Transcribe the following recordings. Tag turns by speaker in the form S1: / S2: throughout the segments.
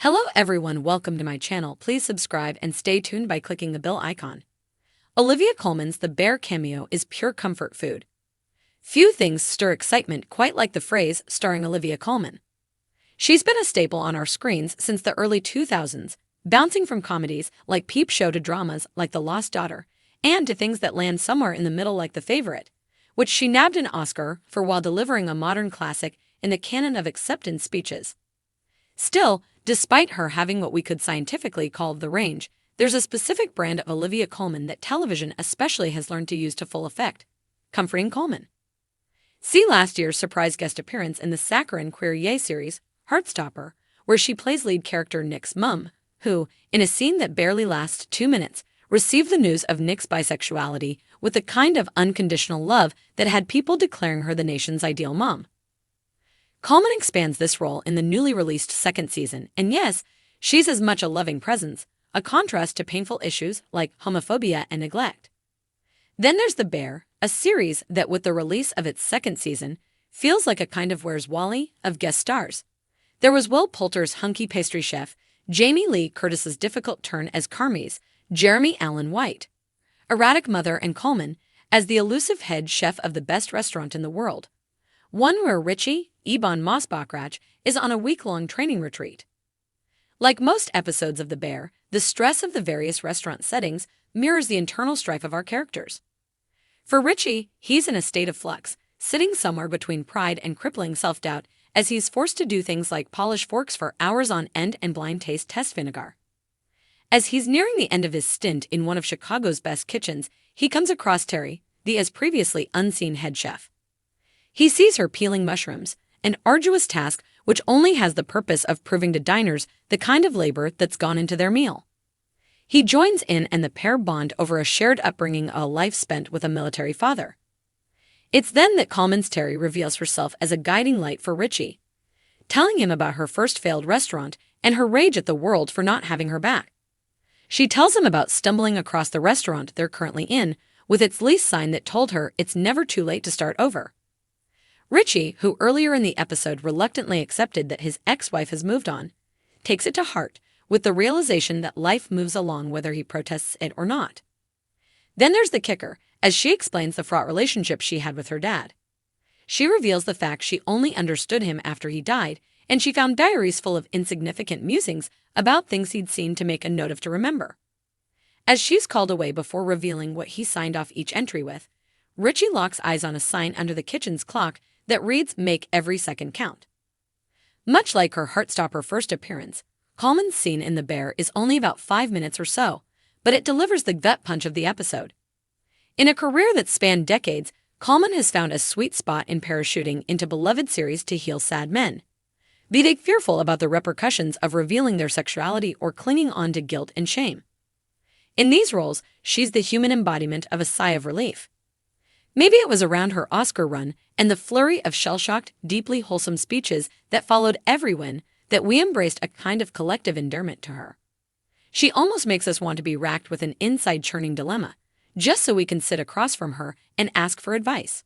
S1: Hello everyone, welcome to my channel. Please subscribe and stay tuned by clicking the bell icon. Olivia Colman's The Bear cameo is pure comfort food. Few things stir excitement quite like the phrase starring Olivia Colman. She's been a staple on our screens since the early 2000s, bouncing from comedies like Peep Show to dramas like The Lost Daughter, and to things that land somewhere in the middle like The Favorite, which she nabbed an Oscar for while delivering a modern classic in the canon of acceptance speeches. Still, despite her having what we could scientifically call the range, there's a specific brand of Olivia Colman that television especially has learned to use to full effect: comforting Colman. See last year's surprise guest appearance in the saccharine Queer Yay series, Heartstopper, where she plays lead character Nick's mum, who, in a scene that barely lasts 2 minutes, received the news of Nick's bisexuality with the kind of unconditional love that had people declaring her the nation's ideal mom. Colman expands this role in the newly released second season, and yes, she's as much a loving presence, a contrast to painful issues like homophobia and neglect. Then there's The Bear, a series that with the release of its second season, feels like a kind of Where's Wally of guest stars. There was Will Poulter's hunky pastry chef, Jamie Lee Curtis's difficult turn as Carmies, Jeremy Allen White, erratic mother, and Colman as the elusive head chef of the best restaurant in the world. One where Richie, Ebon Mossbachrach, is on a week-long training retreat. Like most episodes of The Bear, the stress of the various restaurant settings mirrors the internal strife of our characters. For Richie, he's in a state of flux, sitting somewhere between pride and crippling self-doubt as he's forced to do things like polish forks for hours on end and blind taste test vinegar. As he's nearing the end of his stint in one of Chicago's best kitchens, he comes across Terry, the as previously unseen head chef. He sees her peeling mushrooms, an arduous task which only has the purpose of proving to diners the kind of labor that's gone into their meal. He joins in and the pair bond over a shared upbringing, a life spent with a military father. It's then that Colman's Terry reveals herself as a guiding light for Richie, telling him about her first failed restaurant and her rage at the world for not having her back. She tells him about stumbling across the restaurant they're currently in with its lease sign that told her it's never too late to start over. Richie, who earlier in the episode reluctantly accepted that his ex-wife has moved on, takes it to heart with the realization that life moves along whether he protests it or not. Then there's the kicker, as she explains the fraught relationship she had with her dad. She reveals the fact she only understood him after he died, and she found diaries full of insignificant musings about things he'd seen to make a note of to remember. As she's called away before revealing what he signed off each entry with, Richie locks eyes on a sign under the kitchen's clock that reads, "Make every second count." Much like her Heartstopper first appearance, Colman's scene in The Bear is only about 5 minutes or so, but it delivers the gut punch of the episode. In a career that spanned decades, Colman has found a sweet spot in parachuting into beloved series to heal sad men, be they fearful about the repercussions of revealing their sexuality or clinging on to guilt and shame. In these roles, she's the human embodiment of a sigh of relief. Maybe it was around her Oscar run and the flurry of shell-shocked, deeply wholesome speeches that followed every win that we embraced a kind of collective endearment to her. She almost makes us want to be racked with an inside-churning dilemma, just so we can sit across from her and ask for advice.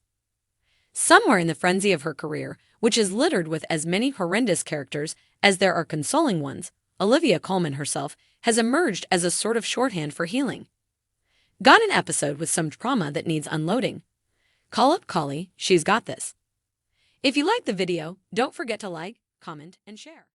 S1: Somewhere in the frenzy of her career, which is littered with as many horrendous characters as there are consoling ones, Olivia Colman herself has emerged as a sort of shorthand for healing. Got an episode with some trauma that needs unloading? Call up Collie, she's got this. If you liked the video, don't forget to like, comment, and share.